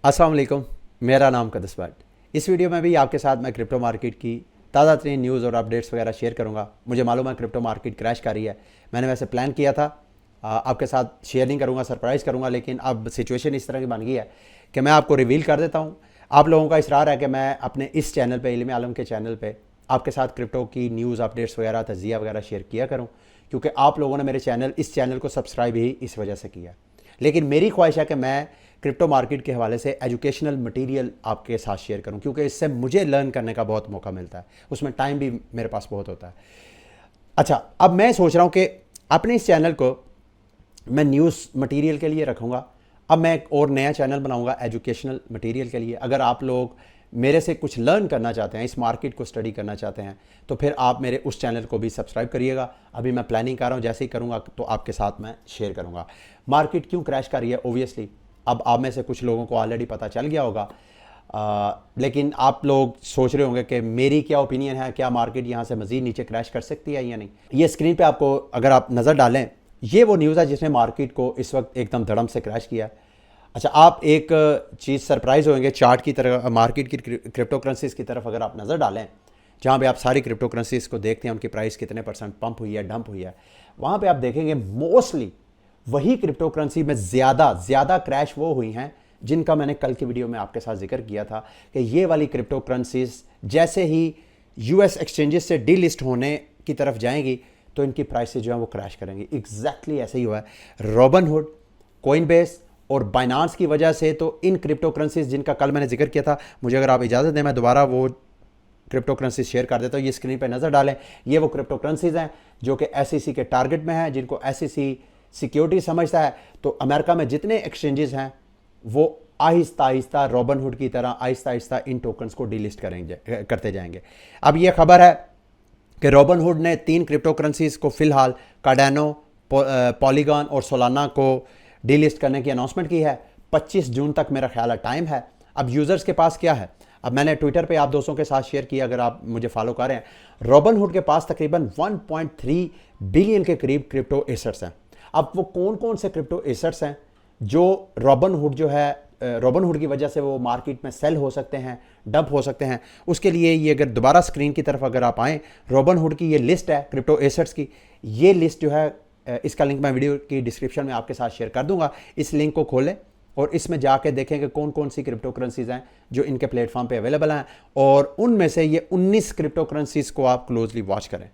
अस्सलाम वालेकुम। मेरा नाम कदस भट्ट। इस वीडियो में भी आपके साथ मैं क्रिप्टो मार्केट की ताज़ा तरीन न्यूज़ और अपडेट्स वगैरह शेयर करूंगा। मुझे मालूम है क्रिप्टो मार्केट क्रैश कर रही है। मैंने वैसे प्लान किया था आपके साथ शेयर नहीं करूंगा, सरप्राइज़ करूंगा, लेकिन अब सिचुएशन इस तरह की बन गई है कि मैं आपको रिवील कर देता हूं। आप लोगों का इसरार है कि मैं अपने इस चैनल पे, इल्म आलम के चैनल पे, आपके साथ क्रिप्टो की न्यूज़ अपडेट्स वगैरह, तजिया वगैरह शेयर किया करूँ, क्योंकि आप लोगों ने मेरे इस चैनल को सब्सक्राइब ही इस वजह से किया। लेकिन मेरी ख्वाहिश है कि मैं क्रिप्टो मार्केट के हवाले से एजुकेशनल मटेरियल आपके साथ शेयर करूं, क्योंकि इससे मुझे लर्न करने का बहुत मौका मिलता है, उसमें टाइम भी मेरे पास बहुत होता है। अच्छा, अब मैं सोच रहा हूं कि अपने इस चैनल को मैं न्यूज़ मटेरियल के लिए रखूंगा। अब मैं एक और नया चैनल बनाऊंगा एजुकेशनल मटेरियल के लिए। अगर आप लोग मेरे से कुछ लर्न करना चाहते हैं, इस मार्केट को स्टडी करना चाहते हैं, तो फिर आप मेरे उस चैनल को भी सब्सक्राइब करिएगा। अभी मैं प्लानिंग कर रहा हूँ, जैसे ही करूँगा तो आपके साथ मैं शेयर करूँगा। मार्केट क्यों क्रैश कर रही है, ओबियसली अब आप में से कुछ लोगों को ऑलरेडी पता चल गया होगा। लेकिन आप लोग सोच रहे होंगे कि मेरी क्या ओपिनियन है, क्या मार्केट यहाँ से मज़ीद नीचे क्रैश कर सकती है या नहीं। ये स्क्रीन पे आपको अगर आप नज़र डालें, ये वो न्यूज़ है जिसने मार्केट को इस वक्त एकदम धड़म से क्रैश किया है। अच्छा, आप एक चीज़ सरप्राइज होंगे, चार्ट की तरह मार्केट की क्रिप्टो करेंसीज की तरफ अगर आप नज़र डालें, जहाँ पे आप सारी क्रिप्टो करेंसीज को देखते हैं, उनकी प्राइस कितने परसेंट पंप हुई है, डंप हुई है, वहाँ पे आप देखेंगे मोस्टली वही क्रिप्टो करेंसी में ज़्यादा क्रैश वो हुई हैं जिनका मैंने कल की वीडियो में आपके साथ जिक्र किया था कि ये वाली क्रिप्टो करेंसीज जैसे ही यूएस एक्सचेंजेस से डीलिस्ट होने की तरफ जाएंगी तो इनकी प्राइसेज जो है वो क्रैश करेंगी। एग्जैक्टली ऐसे ही हुआ है। रॉबिनहुड, कॉइनबेस और बाइनांस की वजह से तो इन क्रिप्टो करेंसीज जिनका कल मैंने जिक्र किया था, मुझे अगर आप इजाज़त दें मैं दोबारा वो क्रिप्टो करेंसी शेयर कर देता हूँ। ये स्क्रीन पे नज़र डालें, ये वो क्रिप्टो करेंसीज हैं जो कि एसईसी के टारगेट में हैं, जिनको एसईसी सिक्योरिटी समझता है। तो अमेरिका में जितने एक्सचेंजेस हैं वो आहिस्ता आहिस्ता रॉबिनहुड की तरह आहिस्ता आहिस्ता इन टोकन्स को डीलिस्ट करते जाएंगे। अब ये खबर है कि रॉबिनहुड ने 3 क्रिप्टो करेंसीज को फिलहाल कार्डानो, पॉलीगॉन और सोलाना को डीलिस्ट करने की अनाउंसमेंट की है। 25 जून तक मेरा ख्याल है टाइम है। अब यूज़र्स के पास क्या है, अब मैंने ट्विटर पे आप दोस्तों के साथ शेयर किया, अगर आप मुझे फॉलो कर रहे हैं, रॉबिनहुड के पास तकरीबन 1.3 बिलियन के करीब क्रिप्टो एसेट्स हैं। अब वो कौन कौन से क्रिप्टो एसेट्स हैं जो रॉबिनहुड जो है, रॉबिनहुड की वजह से वो मार्केट में सेल हो सकते हैं, डंप हो सकते हैं, उसके लिए ये अगर दोबारा स्क्रीन की तरफ अगर आप आएँ, रॉबिनहुड की ये लिस्ट है क्रिप्टो एसेट्स की। ये लिस्ट जो है, इसका लिंक मैं वीडियो की डिस्क्रिप्शन में आपके साथ शेयर कर दूंगा। इस लिंक को खोलें और इसमें जाके देखें कि कौन कौन सी क्रिप्टो करेंसीज हैं जो इनके प्लेटफॉर्म पे अवेलेबल हैं, और उनमें से ये 19 क्रिप्टो करेंसीज को आप क्लोजली वॉच करें।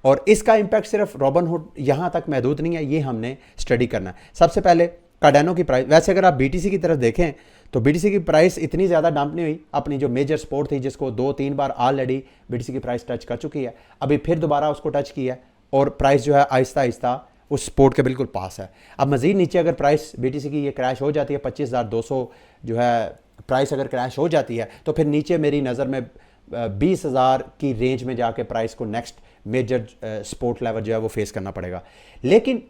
और इसका इंपैक्ट सिर्फ रॉबिनहुड यहाँ तक महदूद नहीं है, ये हमने स्टडी करना है। सबसे पहले कार्डानो की प्राइस, वैसे अगर आप बीटीसी की तरफ देखें तो बीटीसी की प्राइस इतनी ज़्यादा डंप नहीं हुई। अपनी जो मेजर सपोर्ट थी, जिसको 2-3 बार ऑलरेडी बीटीसी की प्राइस टच कर चुकी है, अभी फिर दोबारा उसको टच किया है और प्राइस जो है आहिस्ता आहिस्ता उस सपोर्ट के बिल्कुल पास है। अब मज़ीद नीचे अगर प्राइस बीटीसी की ये क्रैश हो जाती है, 25,200 जो है प्राइस अगर क्रैश हो जाती है, तो फिर नीचे मेरी नज़र में 20,000 की रेंज में जाके प्राइस को नेक्स्ट मेजर सपोर्ट लेवल जो है वो फेस करना पड़ेगा। लेकिन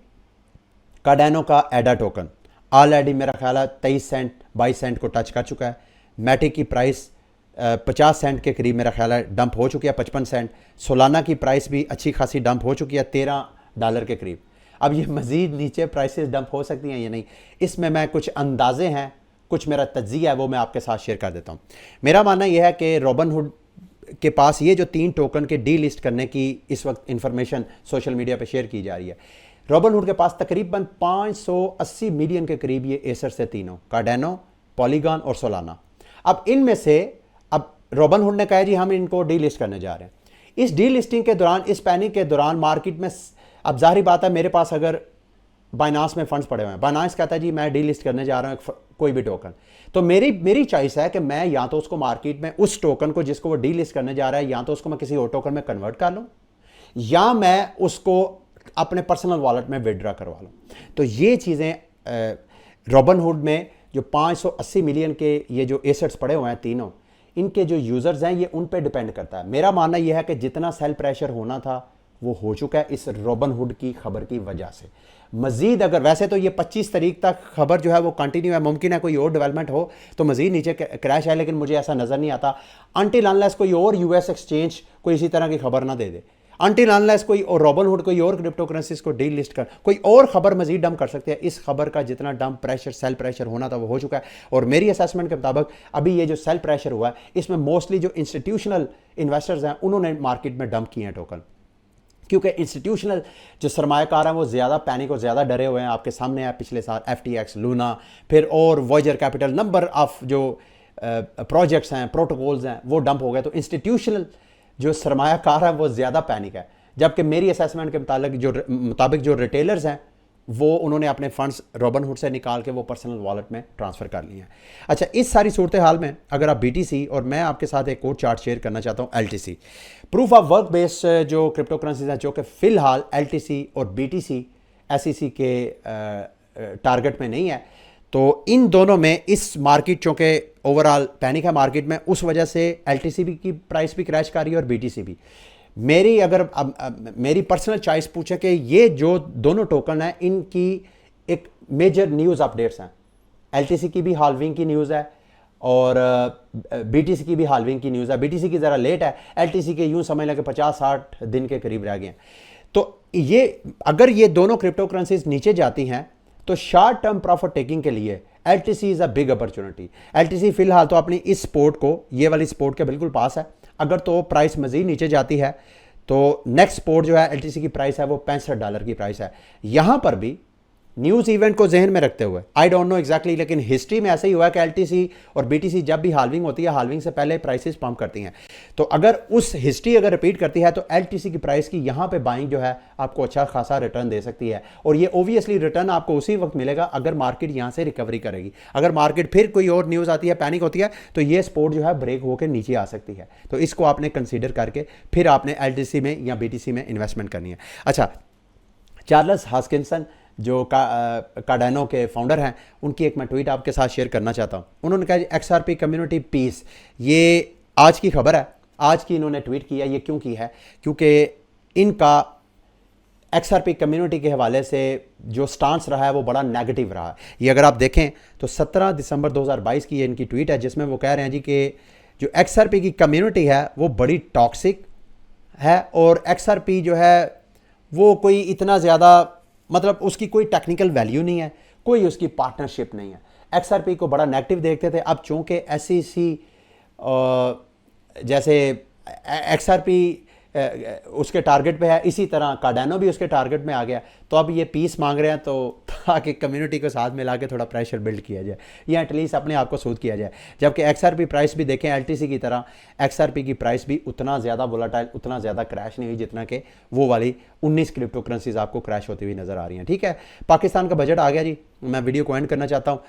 कार्डानो का एडा टोकन ऑलरेडी मेरा ख्याल है 23 सेंट 22 सेंट को टच कर चुका है। मैटिक की प्राइस 50 सेंट के करीब मेरा ख्याल है डंप हो चुकी है, 55 सेंट। सोलाना की प्राइस भी अच्छी खासी डंप हो चुकी है, $13 के करीब। अब ये मज़ीद नीचे प्राइसेस डंप हो सकती हैं या नहीं, इसमें मैं कुछ अंदाजे हैं, कुछ मेरा तज्जिया है, वो मैं आपके साथ शेयर कर देता हूँ। मेरा मानना यह है कि रॉबिनहुड के पास ये जो 3 टोकन के डी लिस्ट करने की इस वक्त इंफॉर्मेशन सोशल मीडिया पे शेयर की जा रही है, रॉबिनहुड के पास तकरीबन 580 मिलियन के करीब ये एसेट्स है तीनों, कार्डानो, पॉलीगॉन और सोलाना। अब इनमें से अब रॉबिनहुड ने कहा जी हम इनको डी लिस्ट करने जा रहे हैं। इस डी लिस्टिंग के दौरान, इस पैनिक के दौरान मार्केट में, अब जाहिर बात है मेरे पास अगर बाइनांस में फंड्स पड़े हुए हैं, बाइनांस कहता है जी मैं डी लिस्ट करने जा रहा हूँ कोई भी टोकन, तो मेरी चॉइस है कि मैं या तो उसको मार्केट में उस टोकन को जिसको वो डी लिस्ट करने जा रहा है, या तो उसको मैं किसी और टोकन में कन्वर्ट कर लूँ, या मैं उसको अपने पर्सनल वॉलेट में विड्रॉ करवा लूँ। तो ये चीज़ें रॉबिनहुड में जो 580 मिलियन के ये जो एसेट्स पड़े हुए हैं तीनों, इनके जो यूज़र्स हैं ये उन पे डिपेंड करता है। मेरा मानना यह है कि जितना सेल प्रेशर होना था वो हो चुका है इस रॉबिनहुड की खबर की वजह से। मजीद अगर, वैसे तो ये 25 तारीख तक खबर जो है वो कंटिन्यू है, मुमकिन है कोई और डेवलपमेंट हो तो मजीद नीचे क्रैश है, लेकिन मुझे ऐसा नज़र नहीं आता अनटिल अनलेस कोई और यूएस एक्सचेंज कोई इसी तरह की खबर ना दे दे। अनटिल अनलेस कोई और रॉबिनहुड कोई और क्रिप्टो करेंसीज को डील लिस्ट कर, कोई और खबर मजीद डंप कर सकते हैं। इस खबर का जितना डंप प्रेशर, सेल प्रेशर होना था वो हो चुका है। और मेरी असेसमेंट के मुताबिक अभी ये जो सेल प्रेशर हुआ है इसमें मोस्टली जो इंस्टीट्यूशनल इन्वेस्टर्स हैं उन्होंने मार्केट में डंप किए हैं टोकन, क्योंकि इंस्टीट्यूशनल जो सरमायाकार हैं वो ज़्यादा पैनिक और ज़्यादा डरे हुए हैं। आपके सामने है पिछले साल FTX, लूना, फिर और वॉयजर कैपिटल, नंबर ऑफ जो प्रोजेक्ट्स हैं, प्रोटोकॉल्स हैं वो डंप हो गए। तो इंस्टीट्यूशनल जो सरमायाकार है वो ज़्यादा पैनिक है, जबकि मेरी असेसमेंट के मुताबिक जो रिटेलर्स हैं वो उन्होंने अपने फंड्स रॉबिनहुड से निकाल के वो पर्सनल वॉलेट में ट्रांसफ़र कर लिए हैं। अच्छा, इस सारी सूरत हाल में अगर आप BTC, और मैं आपके साथ एक और चार्ट शेयर करना चाहता हूँ LTC, proof of work based जो क्रिप्टो करेंसीज हैं, जो कि फ़िलहाल LTC और BTC SEC के टारगेट में नहीं है। तो इन दोनों में इस मार्केट, चूँकि ओवरऑल पैनिक है मार्केट में, उस वजह से LTC की प्राइस भी क्रैश कर रही है और BTC भी। मेरी अगर मेरी पर्सनल चॉइस पूछे कि ये जो दोनों टोकन हैं इनकी एक मेजर न्यूज़ अपडेट्स हैं। LTC की भी हाल्विंग की न्यूज़ है और BTC की भी हाल्विंग की न्यूज़ है। BTC की ज़रा लेट है, LTC के यूँ समझ लें कि 50-60 दिन के करीब रह गए हैं। तो ये अगर ये दोनों क्रिप्टो करेंसीज नीचे जाती हैं तो शॉर्ट टर्म प्रॉफिट टेकिंग के लिए LTC is a big opportunity. LTC फिलहाल तो अपनी इस सपोर्ट को, ये वाली सपोर्ट के बिल्कुल पास है। अगर तो प्राइस मज़ीद नीचे जाती है तो नेक्स्ट सपोर्ट जो है LTC की प्राइस है वो $65 की प्राइस है। यहाँ पर भी न्यूज़ इवेंट को जहन में रखते हुए, आई डोंट नो एग्जैक्टली, लेकिन हिस्ट्री में ऐसा ही हुआ कि LTC और BTC जब भी हाल्विंग होती है, हाल्विंग से पहले प्राइसेस पंप करती हैं। तो अगर उस हिस्ट्री अगर रिपीट करती है तो LTC की प्राइस की यहाँ पे बाइंग जो है आपको अच्छा खासा रिटर्न दे सकती है। और ये ओबियसली रिटर्न आपको उसी वक्त मिलेगा अगर मार्केट यहाँ से रिकवरी करेगी। अगर मार्केट फिर कोई और न्यूज़ आती है, पैनिक होती है, तो ये सपोर्ट जो है ब्रेक होकर नीचे आ सकती है। तो इसको आपने कंसिडर करके फिर आपने LTC में या BTC में इन्वेस्टमेंट करनी है। अच्छा, चार्ल्स हॉस्किंसन जो कार्डानो के फाउंडर हैं, उनकी एक मैं ट्वीट आपके साथ शेयर करना चाहता हूं। उन्होंने कहा XRP कम्युनिटी पीस, ये आज की खबर है, आज की इन्होंने ट्वीट किया। ये क्यों की है? क्योंकि इनका XRP कम्युनिटी के हवाले से जो स्टांस रहा है वो बड़ा नेगेटिव रहा है। ये अगर आप देखें तो 17 दिसंबर 2022 की ये इनकी ट्वीट है, जिसमें वो कह रहे हैं जी कि जो XRP की कम्युनिटी है वो बड़ी टॉक्सिक है और XRP जो है वो कोई इतना ज़्यादा, मतलब उसकी कोई टेक्निकल वैल्यू नहीं है, कोई उसकी पार्टनरशिप नहीं है। XRP को बड़ा नेगेटिव देखते थे। अब चूँकि SEC जैसे XRP उसके टारगेट पे है, इसी तरह कार्डानो भी उसके टारगेट में आ गया, तो अब ये पीस मांग रहे हैं तो ताकि कम्युनिटी को साथ मिला के थोड़ा प्रेशर बिल्ड किया जाए या एटलीस्ट अपने आप को सूद किया जाए। जबकि XRP प्राइस भी देखें LTC की तरह, XRP की प्राइस भी उतना ज़्यादा वोलेटाइल, उतना ज़्यादा क्रैश नहीं हुई जितना कि वो वाली 19 क्रिप्टो करेंसीज आपको क्रैश होती हुई नज़र आ रही हैं। ठीक है, पाकिस्तान का बजट आ गया जी, मैं वीडियो को एंड करना चाहता हूँ।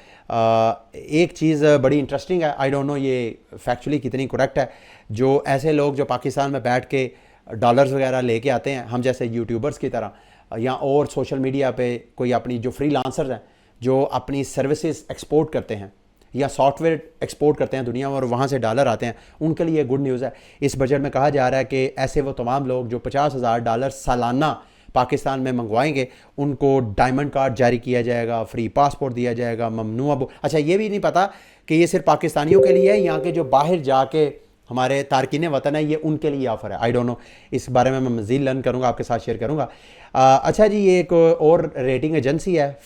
एक चीज़ बड़ी इंटरेस्टिंग है, आई डोंट नो ये फैक्चुअली कितनी करेक्ट है, जो ऐसे लोग जो पाकिस्तान में बैठ के डॉलर्स वगैरह लेके आते हैं, हम जैसे यूट्यूबर्स की तरह, या और सोशल मीडिया पे कोई अपनी जो फ्रीलांसर्स हैं जो अपनी सर्विसेज एक्सपोर्ट करते हैं या सॉफ्टवेयर एक्सपोर्ट करते हैं दुनिया में और वहाँ से डॉलर आते हैं, उनके लिए गुड न्यूज़ है। इस बजट में कहा जा रहा है कि ऐसे वो तमाम लोग जो $50,000 सालाना पाकिस्तान में मंगवाएंगे उनको डायमंड कार्ड जारी किया जाएगा, फ्री पासपोर्ट दिया जाएगा, ममनुआ। अच्छा, ये भी नहीं पता कि ये सिर्फ पाकिस्तानियों के लिए है, यहाँ के जो बाहर जाके हमारे तारकीन वतन है ये उनके लिए ऑफ़र है। आई डोंट नो, इस बारे में मैं मज़ीद लर्न करूँगा, आपके साथ शेयर करूँगा। अच्छा जी, ये एक और रेटिंग एजेंसी है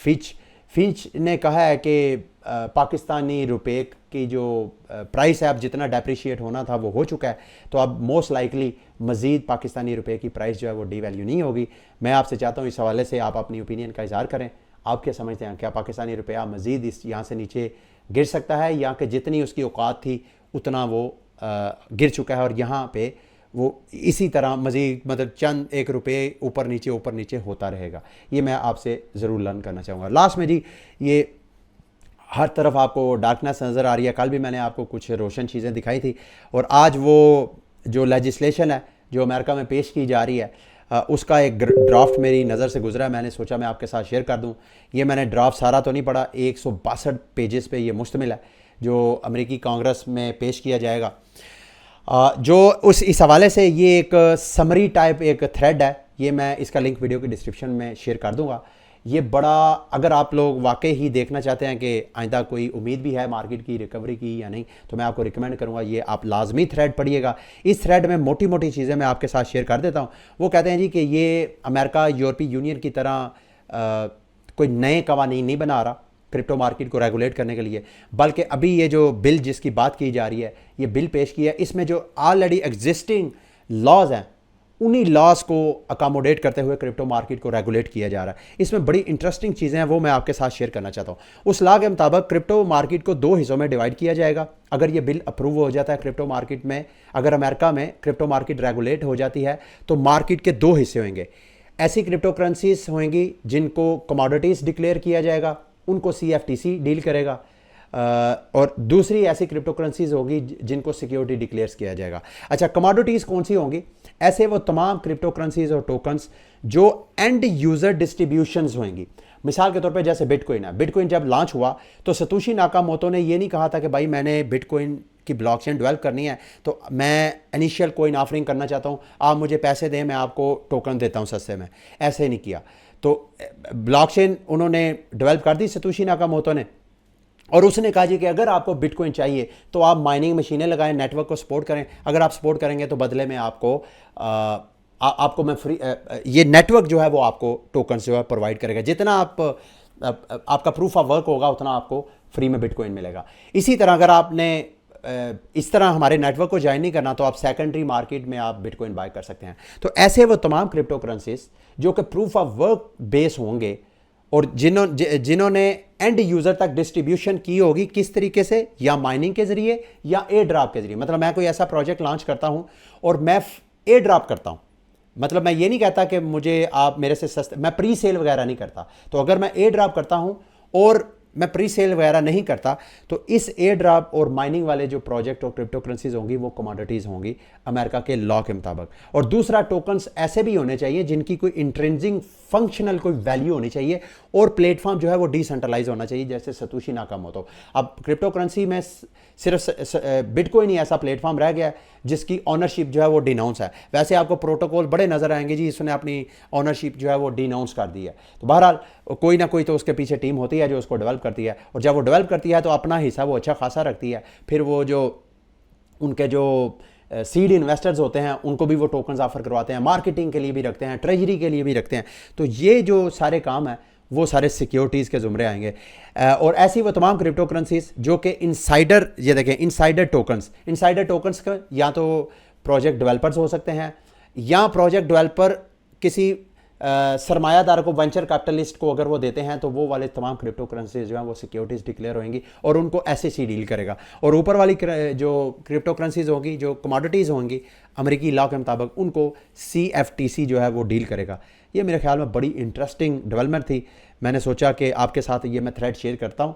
फिंच ने कहा है कि पाकिस्तानी रुपए की जो प्राइस है अब जितना डेप्रिशिएट होना था वो हो चुका है, तो अब मोस्ट लाइकली मज़ीद पाकिस्तानी रुपए की प्राइस जो है वो डीवैल्यू नहीं होगी। मैं आपसे चाहता हूँ इस हवाले से आप अपनी ओपिनियन का इज़हार करें। आप क्या समझते हैं, क्या पाकिस्तानी रुपया मज़ीद इस यहाँ से नीचे गिर सकता है, या कि जितनी उसकी औकात थी उतना वो गिर चुका है और यहाँ पे वो इसी तरह मज़ीद मतलब चंद एक रुपये ऊपर नीचे होता रहेगा? ये मैं आपसे ज़रूर लर्न करना चाहूँगा। लास्ट में जी, ये हर तरफ आपको डार्कनेस नज़र आ रही है। कल भी मैंने आपको कुछ रोशन चीज़ें दिखाई थी और आज वो जो लेजिस्लेशन है जो अमेरिका में पेश की जा रही है उसका एक ड्राफ्ट मेरी नज़र से गुजरा है, मैंने सोचा मैं आपके साथ शेयर कर दूं। ये मैंने ड्राफ्ट सारा तो नहीं पढ़ा, 162 पेजेस पे ये मुश्तमिल है जो अमेरिकी कांग्रेस में पेश किया जाएगा। जो इस हवाले से ये एक समरी टाइप एक थ्रेड है, ये मैं इसका लिंक वीडियो के डिस्क्रिप्शन में शेयर कर दूंगा। ये बड़ा, अगर आप लोग वाकई ही देखना चाहते हैं कि आइंदा कोई उम्मीद भी है मार्केट की रिकवरी की या नहीं, तो मैं आपको रिकमेंड करूंगा ये आप लाजमी थ्रेड पढ़िएगा। इस थ्रेड में मोटी मोटी चीज़ें मैं आपके साथ शेयर कर देता हूँ। वो कहते हैं जी कि ये अमेरिका यूरोपीय यूनियन की तरह कोई नए कवानीन नहीं बना रहा क्रिप्टो मार्केट को रेगुलेट करने के लिए, बल्कि अभी ये जो बिल जिसकी बात की जा रही है, ये बिल पेश किया है, इसमें जो ऑलरेडी एग्जिस्टिंग लॉज हैं उन्हीं लॉज को अकोमोडेट करते हुए क्रिप्टो मार्केट को रेगुलेट किया जा रहा है। इसमें बड़ी इंटरेस्टिंग चीज़ें हैं, वो मैं आपके साथ शेयर करना चाहता हूँ। उस लॉ के मुताबिक क्रिप्टो मार्केट को 2 हिस्सों में डिवाइड किया जाएगा। अगर ये बिल अप्रूव हो जाता है क्रिप्टो मार्केट में, अगर अमेरिका में क्रिप्टो मार्केट रेगुलेट हो जाती है, तो मार्केट के 2 हिस्से होंगे। ऐसी क्रिप्टो करेंसीज होंगी जिनको कमोडिटीज़ डिक्लेयर किया जाएगा, उनको CFTC डील करेगा, और दूसरी ऐसी क्रिप्टो करेंसीज होगी जिनको सिक्योरिटी डिक्लेयर किया जाएगा। अच्छा, कमोडिटीज़ कौन सी होंगी? ऐसे वो तमाम क्रिप्टो करेंसीज और टोकन्स जो एंड यूज़र डिस्ट्रीब्यूशंस होंगी। मिसाल के तौर पे जैसे बिटकॉइन है, बिटकॉइन जब लॉन्च हुआ तो सतोशी नाकामोटो ने ये नहीं कहा था कि भाई मैंने बिटकॉइन की ब्लॉकचेन डेवलप करनी है तो मैं इनिशियल कॉइन ऑफरिंग करना चाहता हूँ, आप मुझे पैसे दें, मैं आपको टोकन देता हूँ सस्ते में। ऐसे ही नहीं किया। तो ब्लॉकचेन उन्होंने डेवलप कर दी सतोशी नाकामोटो ने, और उसने कहा जी कि अगर आपको बिटकॉइन चाहिए तो आप माइनिंग मशीनें लगाएं, नेटवर्क को सपोर्ट करें। अगर आप सपोर्ट करेंगे तो बदले में आपको मैं फ्री, ये नेटवर्क जो है वो आपको टोकन जो है प्रोवाइड करेगा। जितना आपका प्रूफ ऑफ वर्क होगा उतना आपको फ्री में बिटकॉइन मिलेगा। इसी तरह अगर आपने इस तरह हमारे नेटवर्क को ज्वाइन नहीं करना तो आप सेकेंडरी मार्केट में आप बिटकॉइन बाय कर सकते हैं। तो ऐसे वो तमाम क्रिप्टो करेंसीज जो कि प्रूफ ऑफ वर्क बेस होंगे और जिन्होंने एंड यूज़र तक डिस्ट्रीब्यूशन की होगी, किस तरीके से, या माइनिंग के ज़रिए या एयर ड्रॉप के ज़रिए। मतलब मैं कोई ऐसा प्रोजेक्ट लॉन्च करता हूं और मैं एयर ड्रॉप करता हूं, मतलब मैं ये नहीं कहता कि मुझे आप मेरे से सस्ते, मैं प्री सेल वगैरह नहीं करता। तो अगर मैं एयर ड्रॉप करता हूं और मैं प्री सेल वगैरह नहीं करता तो इस एयर ड्रॉप और माइनिंग वाले जो प्रोजेक्ट और क्रिप्टो करेंसीज होंगी वो कमोडिटीज़ होंगी अमेरिका के लॉ के मुताबिक। और दूसरा, टोकन्स ऐसे भी होने चाहिए जिनकी कोई इंट्रिंसिक फंक्शनल कोई वैल्यू होनी चाहिए, और प्लेटफॉर्म जो है वो डिसेंट्रलाइज होना चाहिए, जैसे सतोशी नाकामोटो। अब क्रिप्टो करेंसी में सिर्फ बिटकॉइन ही ऐसा प्लेटफॉर्म रह गया जिसकी ऑनरशिप जो है वो डिनाउंस है। वैसे आपको प्रोटोकॉल बड़े नजर आएंगे जी इसने अपनी ऑनरशिप जो है वो डिनाउंस कर दी है। तो बहरहाल कोई ना कोई तो उसके पीछे टीम होती है जो उसको डेवलप करती है, और जब वो डेवलप करती है तो अपना हिस्सा वो अच्छा खासा रखती है। फिर वो जो उनके जो सीड इन्वेस्टर्स होते हैं उनको भी वो टोकन्स ऑफर करवाते हैं, मार्केटिंग के लिए भी रखते हैं, ट्रेजरी के लिए भी रखते हैं। तो ये जो सारे काम हैं वो सारे सिक्योरिटीज़ के ज़ुमरे आएंगे। और ऐसी वो तमाम क्रिप्टो करेंसीज जो कि इनसाइडर, ये देखें इनसाइडर टोकन्स का या तो प्रोजेक्ट डेवलपर्स हो सकते हैं, या प्रोजेक्ट डेवलपर किसी सरमायादार को, वेंचर कैपिटलिस्ट को अगर वो देते हैं तो वो वाले तमाम क्रिप्टो करेंसीज जो हैं वो सिक्योरिटीज़ डिक्लेयर होंगी और उनको SEC डील करेगा। और ऊपर वाली जो क्रिप्टो करेंसीज होंगी, जो कमोडिटीज़ होंगी, अमेरिकी लॉ के मुताबिक उनको CFTC जो है वो डील करेगा। ये मेरे ख्याल में बड़ी इंटरेस्टिंग डेवलपमेंट थी। मैंने सोचा कि आपके साथ ये मैं थ्रेड शेयर करता हूँ,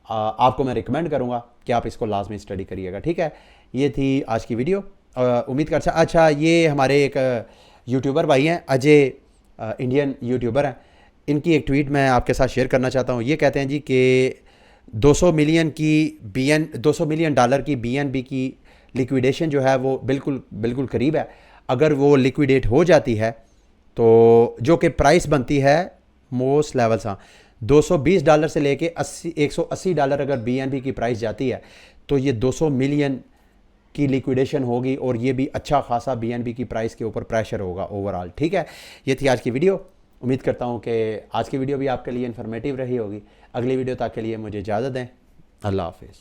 आपको मैं रिकमेंड करूँगा कि आप इसको लाजमी स्टडी करिएगा। ठीक है, ये थी आज की वीडियो। उम्मीद कर अच्छा, ये हमारे एक यूट्यूबर भाई हैं अजय, इंडियन यूट्यूबर हैं, इनकी एक ट्वीट मैं आपके साथ शेयर करना चाहता हूँ। ये कहते हैं जी कि 200 मिलियन डॉलर की BNB की लिक्विडेशन जो है वो बिल्कुल करीब है। अगर वो लिक्विडेट हो जाती है तो जो कि प्राइस बनती है मोस्ट लेवल्स, हाँ, $220 से लेके $180 अगर BNB की प्राइस जाती है तो ये 200 मिलियन की लिक्विडेशन होगी, और ये भी अच्छा खासा BNB की प्राइस के ऊपर प्रेशर होगा ओवरऑल। ठीक है, ये थी आज की वीडियो। उम्मीद करता हूँ कि आज की वीडियो भी आपके लिए इन्फॉर्मेटिव रही होगी। अगली वीडियो तक के लिए मुझे इजाज़त दें। अल्लाह हाफिज़।